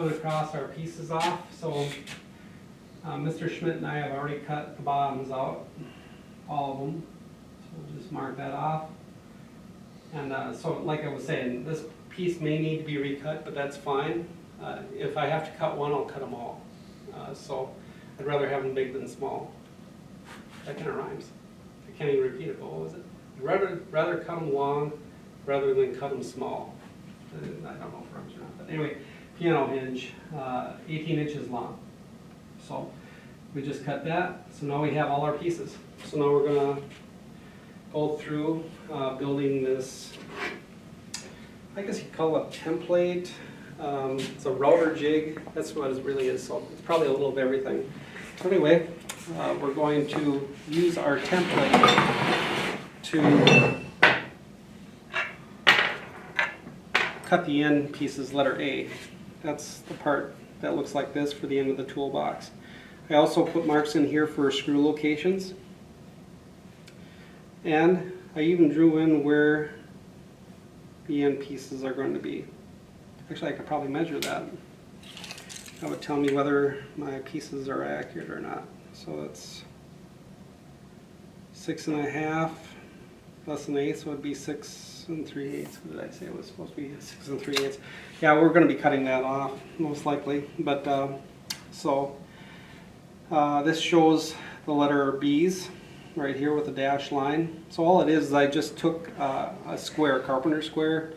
going to cross our pieces off. So Mr. Schmidt and I have already cut the bottoms out, all of them. So we'll just mark that off. And so like I was saying, this piece may need to be recut, but that's fine. If I have to cut one, I'll cut them all. So I'd rather have them big than small. That kind of rhymes. I can't even repeat it, but what was it? I'd rather cut them long rather than cut them small. I don't know if it rhymes or not. But anyway, piano hinge, 18 inches long. So we just cut that. So now we have all our pieces. So now we're going to go through building this, I guess you'd call it a template. It's a router jig. That's what it really is. So it's probably a little of everything. So anyway, we're going to use our template to cut the end pieces, letter A. That's the part that looks like this for the end of the toolbox. I also put marks in here for screw locations. And I even drew in where the end pieces are going to be. Actually, I could probably measure that. That would tell me whether my pieces are accurate or not. So that's 6.5, less than 1/8, so it would be 6 3/8. What did I say it was supposed to be? 6 3/8. Yeah, we're going to be cutting that off, most likely. But this shows the letter B's right here with a dashed line. So all it is I just took a square, carpenter square,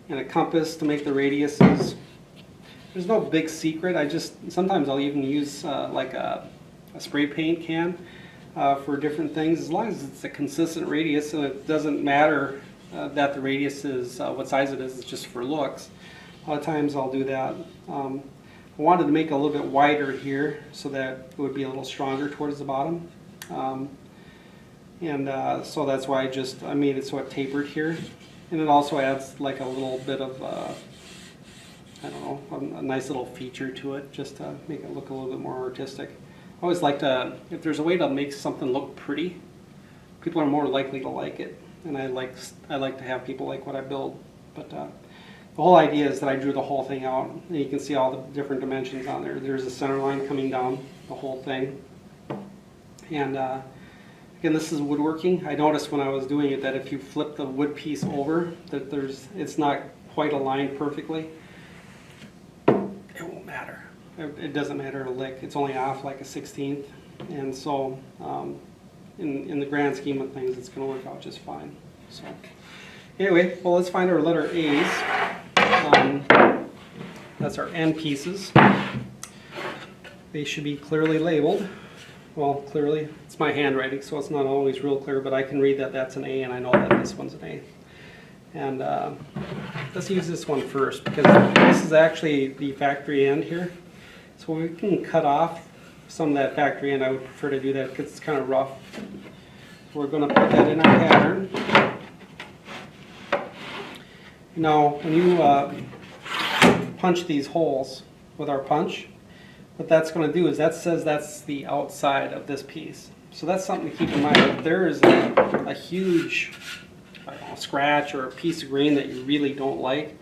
and a compass to make the radiuses. There's no big secret. Sometimes I'll even use like a spray paint can for different things, as long as it's a consistent radius and it doesn't matter that the radius is what size it is. It's just for looks. A lot of times I'll do that. I wanted to make it a little bit wider here so that it would be a little stronger towards the bottom. So that's why I made it so it tapered here. And it also adds like a little bit of, I don't know, a nice little feature to it, just to make it look a little bit more artistic. I always like to, if there's a way to make something look pretty, people are more likely to like it. And I like to have people like what I build. But the whole idea is that I drew the whole thing out, and you can see all the different dimensions on there. There's a center line coming down the whole thing. And again, this is woodworking. I noticed when I was doing it that if you flip the wood piece over, that it's not quite aligned perfectly. It won't matter. It doesn't matter a lick. It's only off like a 1/16th, and so in the grand scheme of things, it's going to work out just fine. So anyway, well, let's find our letter A's. That's our end pieces. They should be clearly labeled. Well, clearly, it's my handwriting, so it's not always real clear, but I can read that that's an A, and I know that this one's an A. And let's use this one first, because this is actually the factory end here. So we can cut off some of that factory end. I would prefer to do that because it's kind of rough. So we're going to put that in our pattern. Now, when you punch these holes with our punch, what that's going to do is that says that's the outside of this piece. So that's something to keep in mind. If there is a huge scratch or a piece of grain that you really don't like,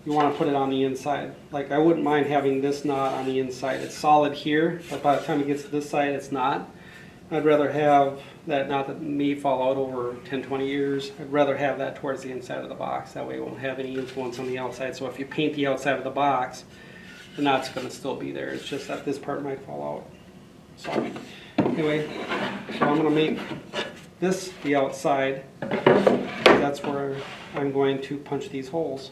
you want to put it on the inside. Like, I wouldn't mind having this knot on the inside. It's solid here, but by the time it gets to this side, it's not. I'd rather have that knot that may fall out over 10-20 years. I'd rather have that towards the inside of the box. That way it won't have any influence on the outside. So if you paint the outside of the box, the knot's going to still be there. It's just that this part might fall out. So anyway, so I'm going to make this the outside. That's where I'm going to punch these holes.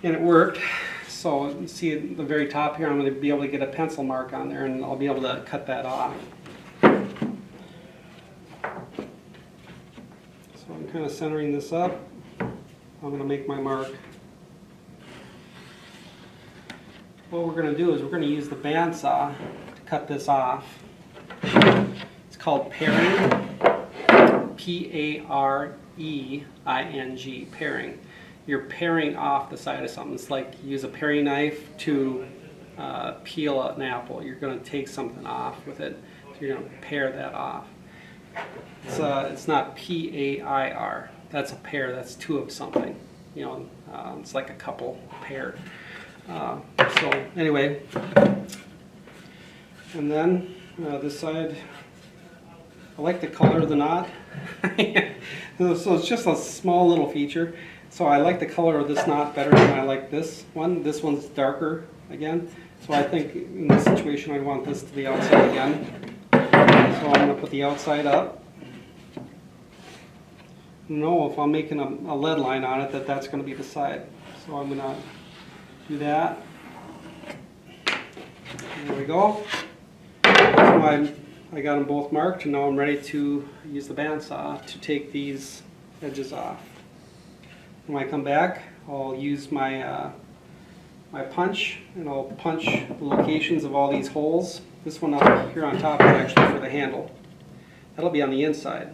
And it worked. So you see at the very top here, I'm going to be able to get a pencil mark on there, and I'll be able to cut that off. So I'm kind of centering this up. I'm going to make my mark. What we're going to do is we're going to use the bandsaw to cut this off. It's called paring, P-A-R-E-I-N-G, paring. You're paring off the side of something. It's like you use a paring knife to peel an apple. You're going to take something off with it. So you're going to pare that off. It's not P-A-I-R. That's a pair. That's two of something. you know, it's like a couple pair. So anyway, and then this side, I like the color of the knot. So it's just a small little feature. So I like the color of this knot better than I like this one. This one's darker again. So I think in this situation I want this to the outside again. So I'm going to put the outside up. Know if I'm making a lead line on it that's going to be the side. So I'm going to do that. There we go. So I got them both marked, and now I'm ready to use the bandsaw to take these edges off. When I come back, I'll use my my punch, and I'll punch the locations of all these holes. This one up here on top is actually for the handle. That'll be on the inside.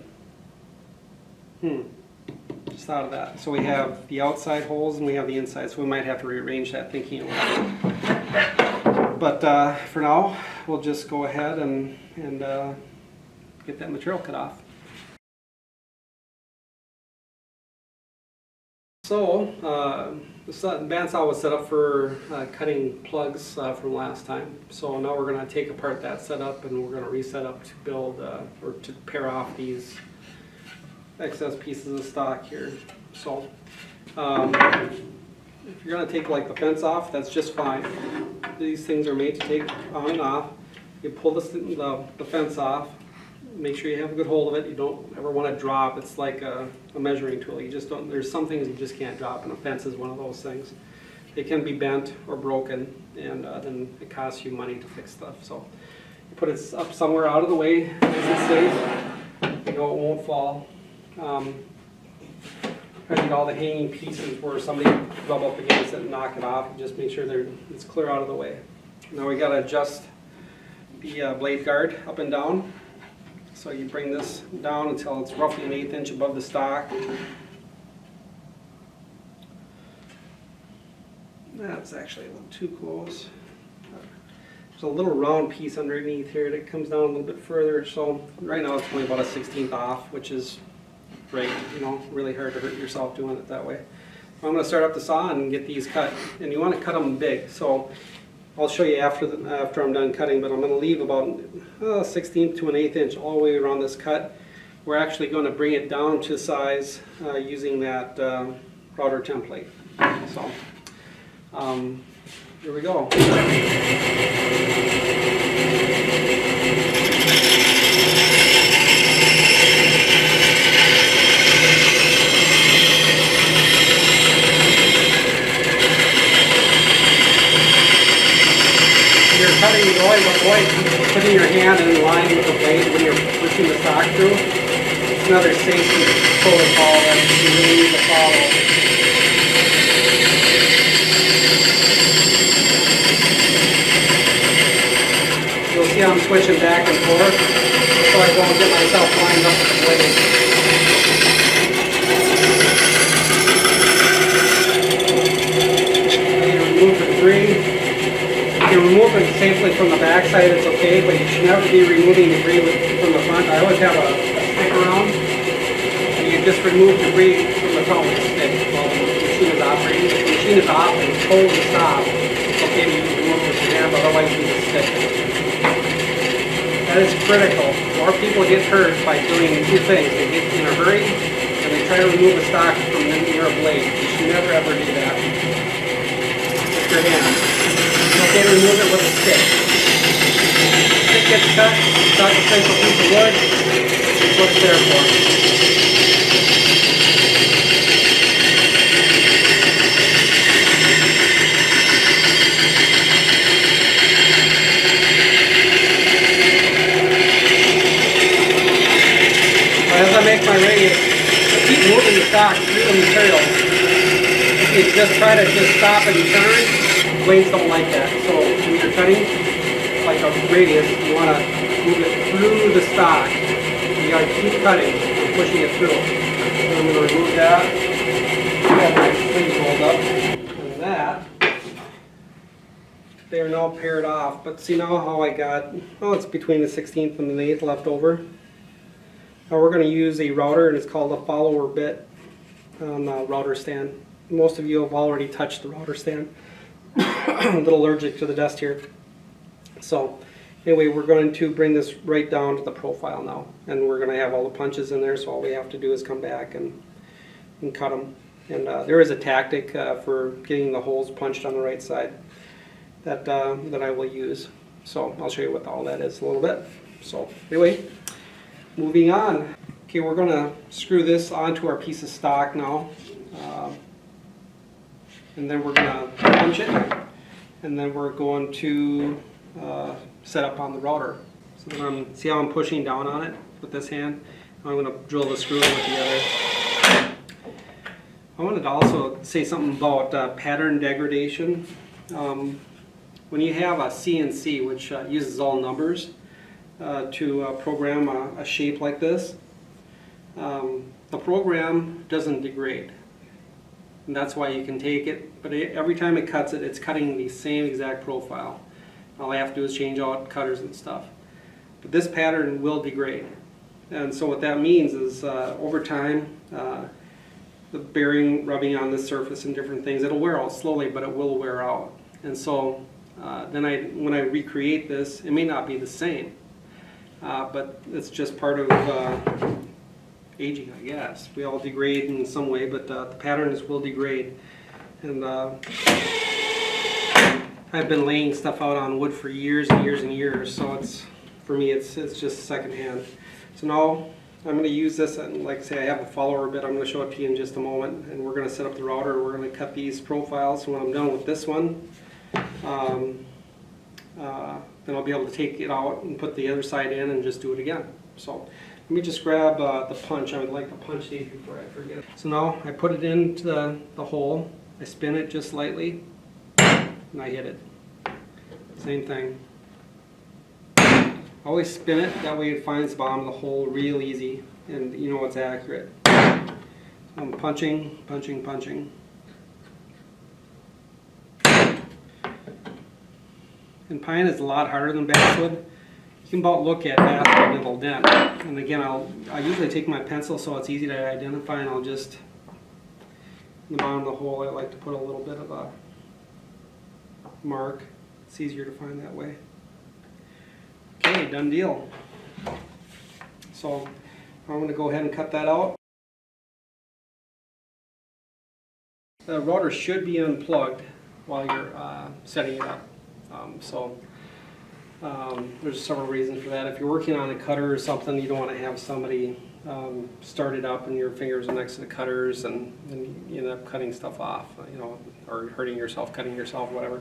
Just thought of that. So we have the outside holes and we have the inside, so we might have to rearrange that thinking a little. But for now, we'll just go ahead and get that material cut off. So the bandsaw was set up for cutting plugs from last time. So now we're going to take apart that setup, and we're going to reset up to build or to pair off these excess pieces of stock here. So if you're going to take like the fence off, that's just fine. These things are made to take on and off. You pull the fence off, make sure you have a good hold of it. You don't ever want to drop. It's like a measuring tool. You just don't, there's some things you just can't drop, and a fence is one of those things. It can be bent or broken, and then it costs you money to fix stuff. So you put it up somewhere out of the way, nice and safe. You know it won't fall. Try to get all the hanging pieces where somebody can rub up against it and knock it off, and just make sure it's clear out of the way. Now we got to adjust the blade guard up and down. So you bring this down until it's roughly an 1/8 inch above the stock. That's actually a little too close. There's a little round piece underneath here that comes down a little bit further. So right now it's only about a 1/16 off, which is great. You know, really hard to hurt yourself doing it that way. I'm going to start up the saw and get these cut. And you want to cut them big. So I'll show you after I'm done cutting, but I'm going to leave about a 1/16 to an 1/8 inch all the way around this cut. We're actually going to bring it down to size using that router template. So here we go. Cutting, you always avoid putting your hand in line with the blade when you're pushing the stock through. It's another safety protocol that you really need to follow. You'll see I'm switching back and forth so I won't get myself lined up with the blade. Remove the debris. If you remove it safely from the back side, it's okay, but you should never be removing debris from the front. I always have a stick around, and you just remove debris from the front with a stick while the machine is operating. If the machine is off and it's told to stop, it's okay to remove with your hand, but otherwise use a stick. That is critical. More people get hurt by doing two things. They get in a hurry, and they try to remove a stock from near a blade. You should never ever do that with your hand. Okay, remove it with a stick. Stick gets cut, it's not a simple piece of wood. It's what it's there for. As I make my radius, I keep moving the stock through the material. If you just try to stop and turn, blades don't like that. So when you're cutting like a radius, you want to move it through the stock. You got to keep cutting and pushing it through. So I'm going to remove that. Have my sleeves rolled up. And that, they are now paired off. But see now how I got, oh, it's between the 16th and the 8th left over. Now we're going to use a router, and it's called a follower bit on the router stand. most of you have already touched the router stand. I'm a little allergic to the dust here. So anyway, we're going to bring this right down to the profile now, and we're going to have all the punches in there, so all we have to do is come back and cut them. And there is a tactic for getting the holes punched on the right side that I will use. So I'll show you what all that is in a little bit. So anyway, moving on. Okay, we're going to screw this onto our piece of stock now. And then we're going to punch it. And then we're going to set up on the router. So then see how I'm pushing down on it with this hand? I'm going to drill the screw in with the other. I wanted to also say something about pattern degradation. When you have a CNC, which uses all numbers to program a shape like this, the program doesn't degrade. And that's why you can take it, but every time it cuts it, it's cutting the same exact profile. All I have to do is change out cutters and stuff. But this pattern will degrade. And so what that means is over time, the bearing rubbing on this surface and different things, it'll wear out slowly, but it will wear out. And so then when I recreate this, it may not be the same, but it's just part of aging, I guess. We all degrade in some way, but the patterns will degrade. And I've been laying stuff out on wood for years and years and years, so for me it's just secondhand. So now I'm going to use this, and like I say, I have a follower bit. I'm going to show it to you in just a moment, and we're going to set up the router. We're going to cut these profiles. So when I'm done with this one, then I'll be able to take it out and put the other side in and just do it again. So let me just grab the punch. I would like to punch these before I forget. So now I put it into the hole. I spin it just slightly, and I hit it. Same thing. Always spin it, that way it finds the bottom of the hole real easy, and you know it's accurate. So I'm punching, punching, punching. And pine is a lot harder than basswood. You can about look at basswood and it'll dent. And again, I usually take my pencil so it's easy to identify, and I'll just, in the bottom of the hole, I like to put a little bit of a mark. It's easier to find that way. Okay, done deal. So I'm going to go ahead and cut that out. The router should be unplugged while you're setting it up. There's several reasons for that. If you're working on a cutter or something, you don't want to have somebody start it up and your fingers are next to the cutters, and you end up cutting stuff off, or hurting yourself, cutting yourself, whatever.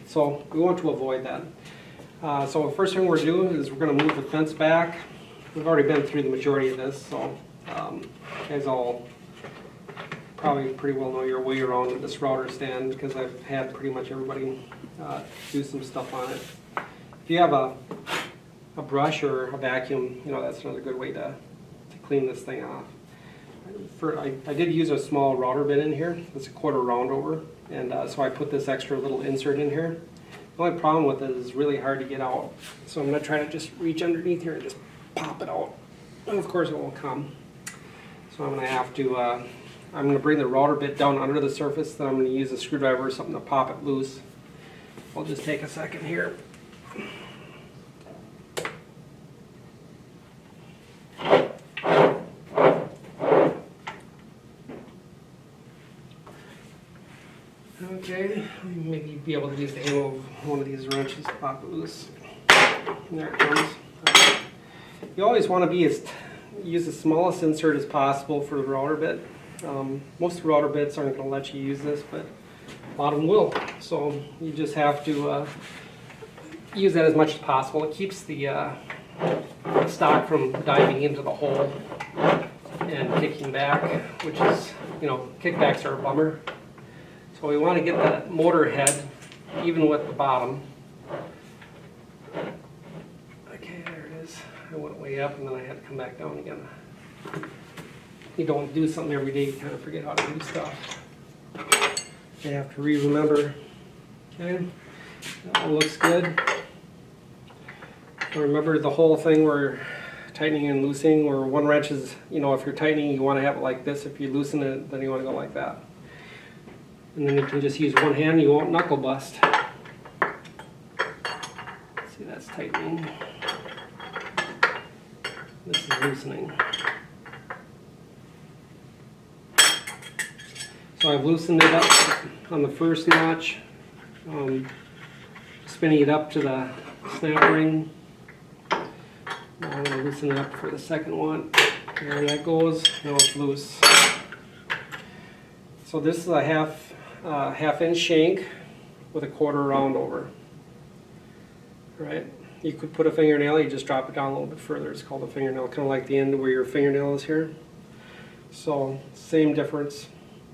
So we want to avoid that. So the first thing we're doing is we're going to move the fence back. We've already been through the majority of this, so you guys all probably pretty well know your way around with this router stand, because I've had pretty much everybody do some stuff on it. If you have a brush or a vacuum, that's another good way to clean this thing off. I did use a small router bit in here. It's a 1/4 round over, and so I put this extra little insert in here. The only problem with it is it's really hard to get out. So I'm going to try to just reach underneath here and just pop it out. And of course it won't come. So I'm going to have to, I'm going to bring the router bit down under the surface, then I'm going to use a screwdriver or something to pop it loose. I'll just take a second here. Okay, maybe be able to use the handle of one of these wrenches to pop it loose. And there it comes. You always want to use the smallest insert as possible for the router bit. Most router bits aren't going to let you use this, but a lot of them will. So you just have to use that as much as possible. It keeps the stock from diving into the hole and kicking back, which is, kickbacks are a bummer. So we want to get that motor head even with the bottom. Okay, there it is. I went way up and then I had to come back down again. You don't do something every day, you kind of forget how to do stuff. You have to remember. Okay, that one looks good. Remember the whole thing where tightening and loosening, where one wrench is, if you're tightening, you want to have it like this. If you loosen it, then you want to go like that. And then you can just use one hand, you won't knuckle bust. See, that's tightening. This is loosening. So I've loosened it up on the first notch, spinning it up to the snap ring. Now I'm going to loosen it up for the second one. There that goes. Now it's loose. So this is a half-inch shank with a 1/4 round over. Right? You could put a fingernail. You just drop it down a little bit further. It's called a fingernail, kind of like the end where your fingernail is here. So same difference.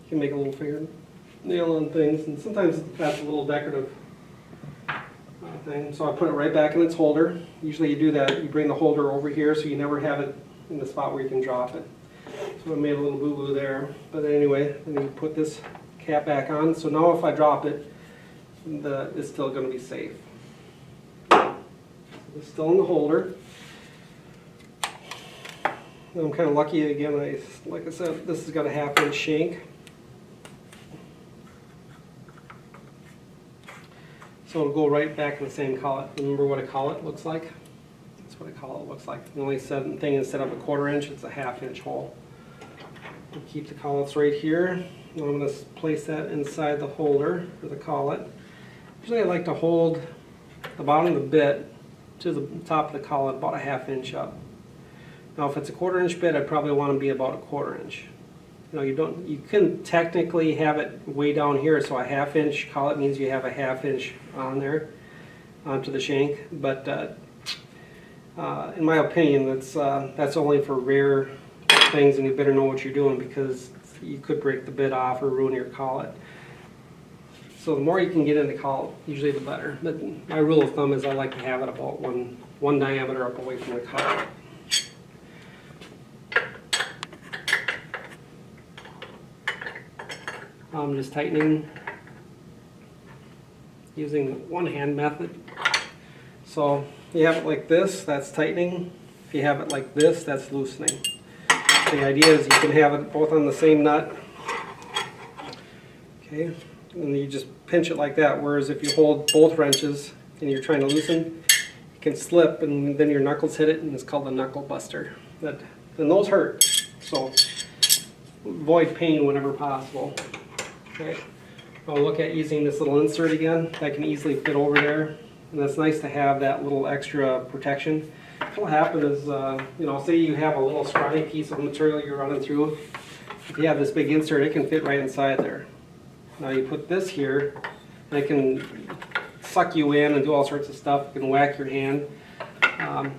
You can make a little fingernail on things, and sometimes that's a little decorative thing. So I put it right back in its holder. Usually you do that. You bring the holder over here so you never have it in the spot where you can drop it. So I made a little boo-boo there. But anyway, then you put this cap back on. So now if I drop it, it's still going to be safe. So it's still in the holder. And I'm kind of lucky again. Like I said, this has got a 1/2-inch shank. So it'll go right back in the same collet. Remember what a collet looks like? That's what a collet looks like. The only thing, instead of a 1/4 inch, it's a 1/2-inch hole. We'll keep the collets right here. Now I'm going to place that inside the holder for the collet. Usually I like to hold the bottom of the bit to the top of the collet about a 1/2 inch up. Now if it's a 1/4 inch bit, I'd probably want to be about a 1/4 inch. You can technically have it way down here, so a 1/2 inch collet means you have a 1/2 inch on there onto the shank, but in my opinion that's only for rare things, and you better know what you're doing because you could break the bit off or ruin your collet. So the more you can get in the collet, usually the better. But my rule of thumb is I like to have it about one diameter up away from the collet. I'm just tightening using the one-hand method. So you have it like this, that's tightening. If you have it like this, that's loosening. The idea is you can have it both on the same nut. Okay, and you just pinch it like that, whereas if you hold both wrenches and you're trying to loosen, it can slip and then your knuckles hit it, and it's called a knuckle buster. And those hurt, so avoid pain whenever possible. Okay, I'll look at using this little insert again. That can easily fit over there, and it's nice to have that little extra protection. What will happen is, say you have a little scrawny piece of material you're running through. If you have this big insert, it can fit right inside there. Now you put this here, and it can suck you in and do all sorts of stuff. It can whack your hand.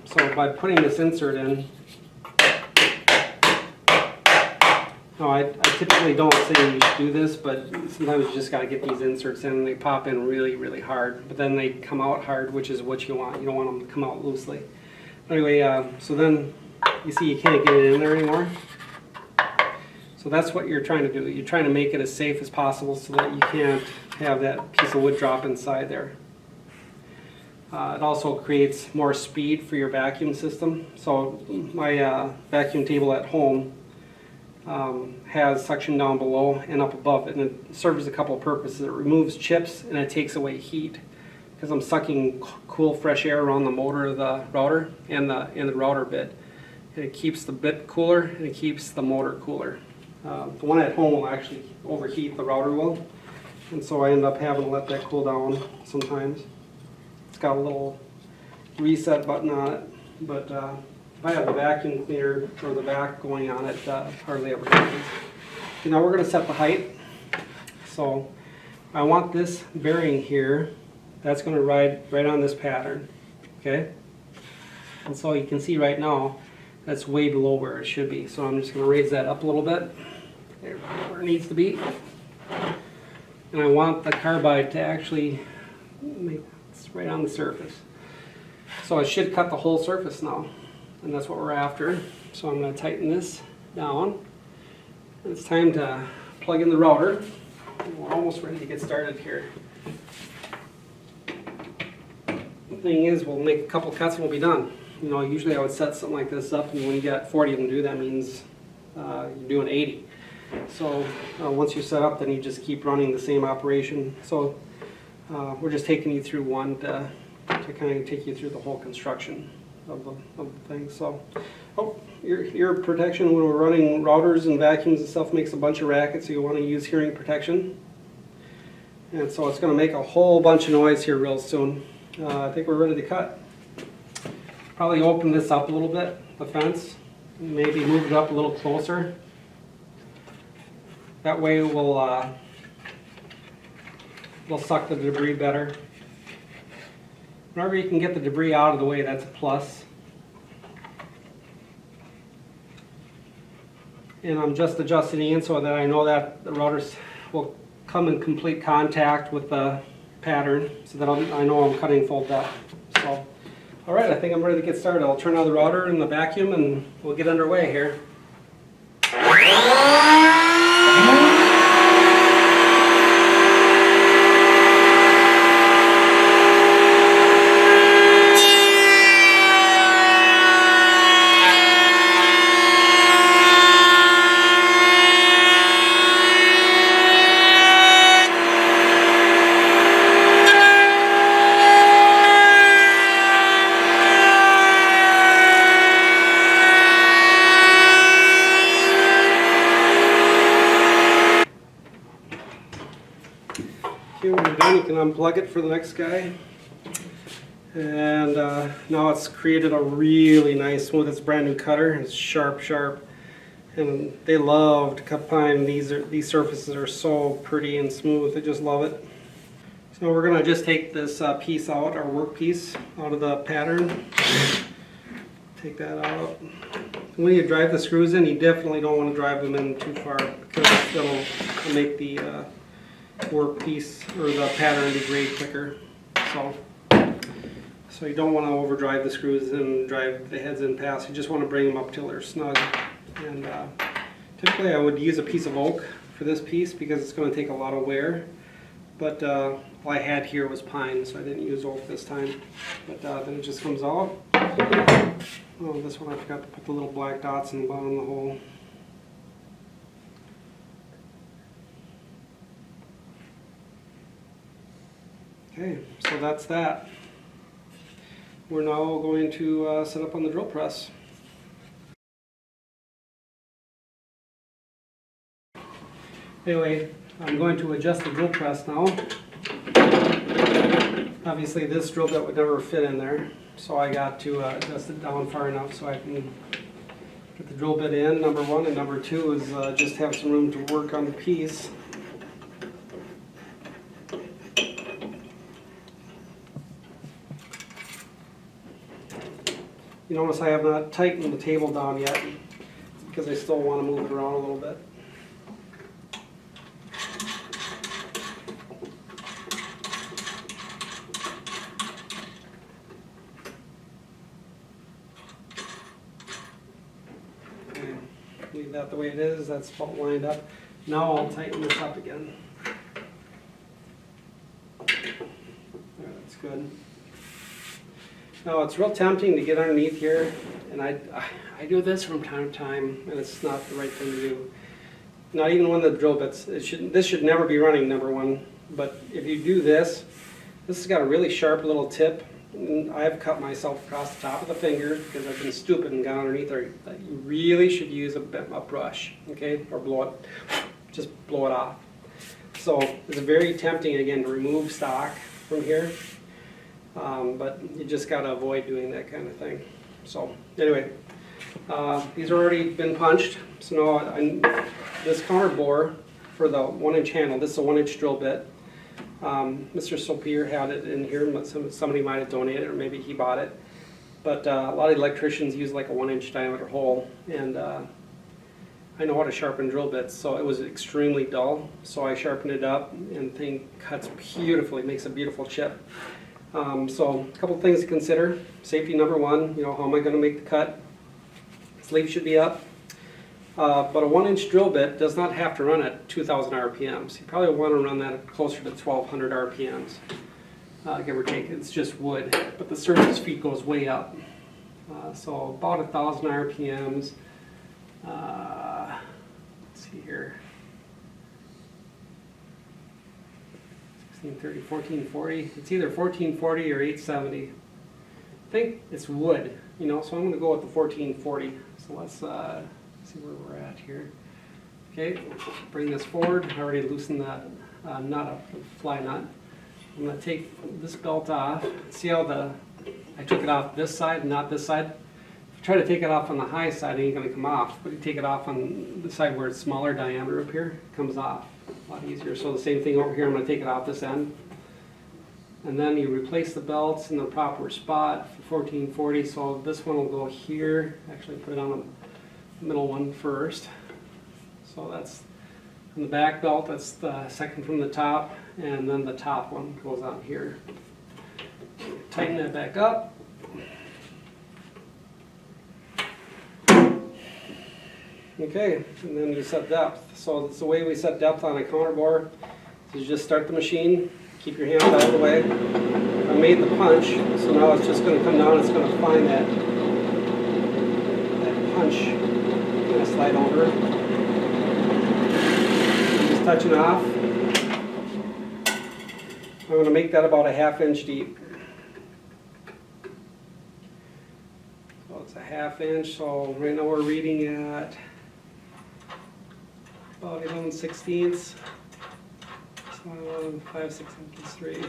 So by putting this insert in, I typically don't say you should do this, but sometimes you just got to get these inserts in, and they pop in really, really hard. But then they come out hard, which is what you want. You don't want them to come out loosely. Anyway, so then you see you can't get it in there anymore. So that's what you're trying to do. You're trying to make it as safe as possible so that you can't have that piece of wood drop inside there. It also creates more speed for your vacuum system. So my vacuum table at home has suction down below and up above it, and it serves a couple of purposes. It removes chips and it takes away heat, because I'm sucking cool fresh air around the motor of the router and the router bit. And it keeps the bit cooler and it keeps the motor cooler. The one at home will actually overheat, the router will, and so I end up having to let that cool down sometimes. It's got a little reset button on it, but if I have the vacuum cleaner or the vac going on it, hardly ever happens. Okay, now we're going to set the height. So I want this bearing here, that's going to ride right on this pattern, okay? And so you can see right now that's way below where it should be. So I'm just going to raise that up a little bit, there, where it needs to be. And I want the carbide to actually make it's right on the surface. So I should cut the whole surface now, and that's what we're after. So I'm going to tighten this down. And it's time to plug in the router. We're almost ready to get started here. The thing is, we'll make a couple cuts and we'll be done. Usually I would set something like this up, and when you got 40 of them to do, that means you're doing 80. So once you're set up, then you just keep running the same operation. So we're just taking you through one to kind of take you through the whole construction of the thing. So, ear protection when we're running routers and vacuums and stuff makes a bunch of racket, so you want to use hearing protection. And so it's going to make a whole bunch of noise here real soon. I think we're ready to cut. Probably open this up a little bit, the fence, maybe move it up a little closer. That way we'll suck the debris better. Whenever you can get the debris out of the way, that's a plus. And I'm just adjusting in so that I know that the routers will come in complete contact with the pattern, so that I know I'm cutting full depth. So, all right, I think I'm ready to get started. I'll turn on the router and the vacuum, and we'll get underway here. Okay, when you're done, you can unplug it for the next guy. And now it's created a really nice, smooth. It's a brand new cutter. It's sharp, and they love to cut pine. These surfaces are so pretty and smooth. They just love it. So we're gonna just take this piece out, our work piece, out of the pattern. Take that out. When you drive the screws in, you definitely don't want to drive them in too far, because it'll make the work piece or the pattern degrade quicker. So you don't want to overdrive the screws and drive the heads in past. You just want to bring them up till they're snug. And typically I would use a piece of oak for this piece because it's going to take a lot of wear. But all I had here was pine, so I didn't use oak this time. But then it just comes out. Oh, this one I forgot to put the little black dots in the bottom of the hole. Okay, so that's that. We're now going to set up on the drill press. Anyway, I'm going to adjust the drill press now. Obviously this drill bit would never fit in there, so I got to adjust it down far enough so I can get the drill bit in, number one, and number two is just have some room to work on the piece. You notice I have not tightened the table down yet because I still want to move it around a little bit. Okay, leave that the way it is. That's about lined up. Now I'll tighten this up again. There, that's good. Now it's real tempting to get underneath here, and I do this from time to time, and it's not the right thing to do. Not even one of the drill bits. This should never be running, number one. But if you do this, this has got a really sharp little tip. And I've cut myself across the top of the finger because I've been stupid and gone underneath there. You really should use a brush, okay, or blow it, just blow it off. So it's very tempting again to remove stock from here. But you just got to avoid doing that kind of thing. So anyway, these are already been punched. So now this counter bore for the 1-inch handle, this is a 1-inch drill bit. Mr. Sopier had it in here. Somebody might have donated it, or maybe he bought it. But a lot of electricians use like a 1-inch diameter hole, and I know how to sharpen drill bits, so it was extremely dull. So I sharpened it up, and the thing cuts beautifully, makes a beautiful chip. So a couple things to consider. Safety number one, you know, how am I going to make the cut? Sleeve should be up. But a 1-inch drill bit does not have to run at 2,000 RPMs. You probably want to run that at closer to 1,200 RPMs, give or take. It's just wood, but the surface feet goes way up. So about 1,000 RPMs. Let's see here. 1430, 1440. It's either 1440 or 870. I think it's wood, you know, so I'm going to go with the 1440. So let's see where we're at here. Okay, bring this forward. I already loosened that nut up, the fly nut. I'm going to take this belt off. See how I took it off this side, not this side? If you try to take it off on the high side, it ain't going to come off. But you take it off on the side where it's smaller diameter up here, it comes off a lot easier. So the same thing over here, I'm going to take it off this end. And then you replace the belts in the proper spot for 1440. So this one will go here. Actually put it on the middle one first. So that's on the back belt, that's the second from the top, and then the top one goes on here. Tighten that back up. Okay, and then you set depth. So it's the way we set depth on a counter bore. So you just start the machine, keep your hands out of the way. I made the punch, so now it's just going to come down, it's going to find that punch. I'm going to slide over. Touch it off. I'm going to make that about a 1/2 inch deep. So it's a 1/2 inch, so right now we're reading at about 11/16. So 5, 6, 3.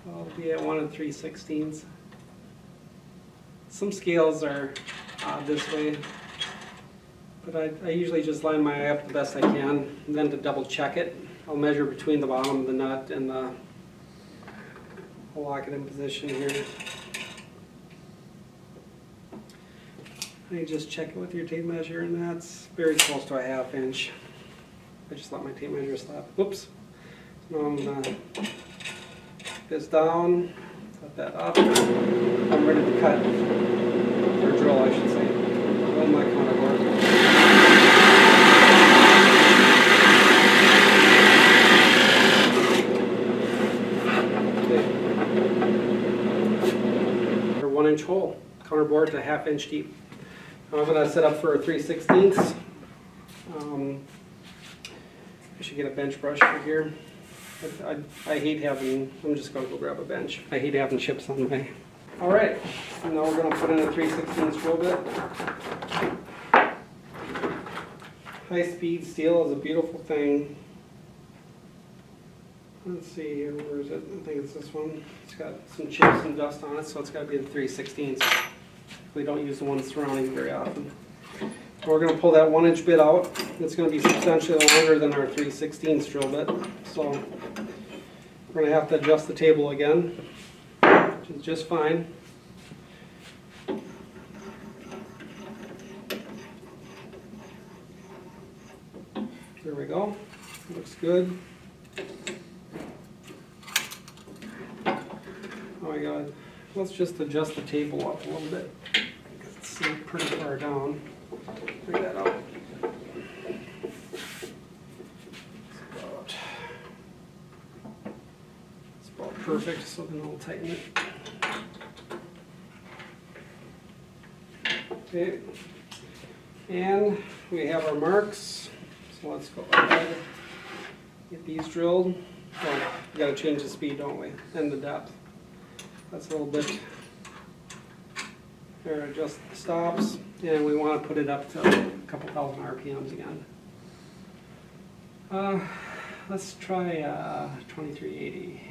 I'll be at 1 3/16. Some scales are this way. But I usually just line my eye up the best I can, and then to double check it, I'll measure between the bottom of the nut and I'll lock it in position here. And you just check it with your tape measure, and that's very close to a 1/2 inch. I just let my tape measure slap. Whoops. So now I'm going to put this down, set that up. I'm ready to cut, or drill I should say, on my counter board. A 1 inch hole, counter board to 1/2 inch deep. Now I'm going to set up for a 3/16. I should get a bench brush for here. I hate having, I'm just going to go grab a bench. I hate having chips on my. Alright, so now we're going to put in a 3/16 drill bit. High speed steel is a beautiful thing. Let's see here, where is it? I think it's this one. It's got some chips and dust on it, so it's got to be the 3/16. We don't use the ones surrounding very often. We're going to pull that 1 inch bit out. It's going to be substantially longer than our 3/16 drill bit. So we're going to have to adjust the table again, which is just fine. There we go. Looks good. Oh my god. Let's just adjust the table up a little bit, because it's pretty far down. Bring that out. It's about perfect, so then I'll tighten it. Okay. And we have our marks. So let's go ahead, get these drilled. Oh, we got to change the speed, don't we? And the depth. That's a little bit. There, adjust the stops, and we want to put it up to a couple thousand RPMs again. Let's try 2380.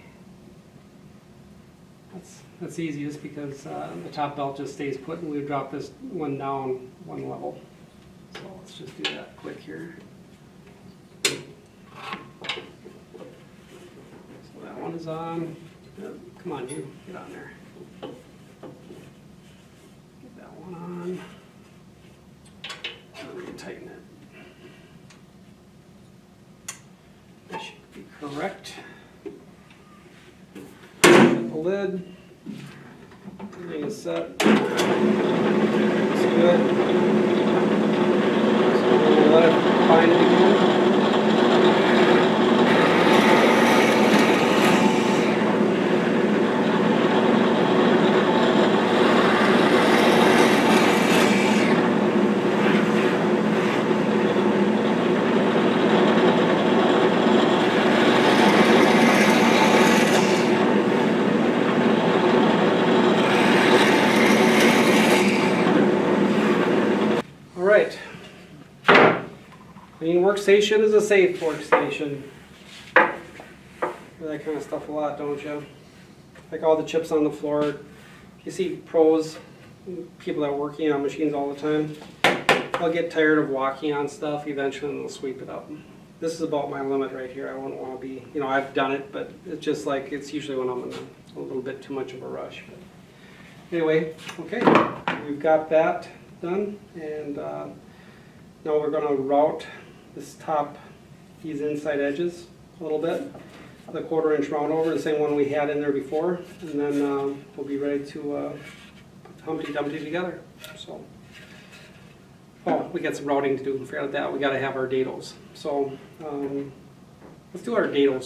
That's easiest because the top belt just stays put, and we drop this one down one level. So let's just do that quick here. So that one is on. Come on, you get on there. Get that one on. And we can tighten it. That should be correct. Shut the lid. Everything is set. Looks good. So we'll let it bind it again. Clean workstation is a safe workstation. You that kind of stuff a lot, don't you? Like all the chips on the floor. You see pros, people that are working on machines all the time, they'll get tired of walking on stuff eventually and they'll sweep it up. This is about my limit right here. I wouldn't want to be, you know, I've done it, but it's just like, it's usually when I'm in a little bit too much of a rush. But anyway, okay, we've got that done, and now we're going to route this top, these inside edges a little bit. The 1/4 inch round over, the same one we had in there before, and then we'll be ready to put Humpty Dumpty together. So, oh, we got some routing to do. Forgot that. We got to have our dados. So let's do our dados